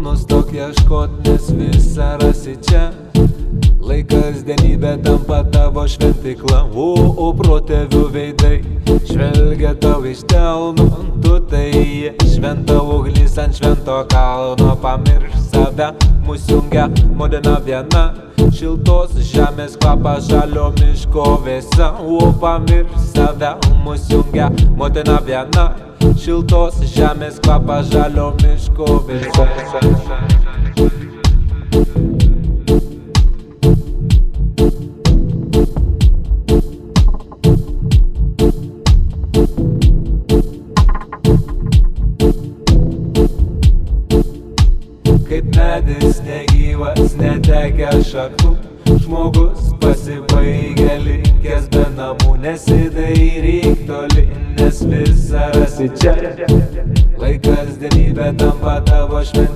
nustok ieškot, nes visą rasi čia. Laikas dienybė tampa tavo šventikla, o protėvių veidai žvelgia tau iš delno. Tu tai šventa ugnis ant švento kalno, pamirš save, mus jungia modena viena. Šiltos žemės kvapą žalio miško vėsa, o pamirš save, mus jungia modena viena. Šiltos žemės kvapą žalio miško vėsa. Kaip medis negyvas, netekęs šakų, žmogus pasibaigia likęs be namų. Nesidairyk toli, nes visą rasi čia. Laikas dienybė tampa tavo šventė.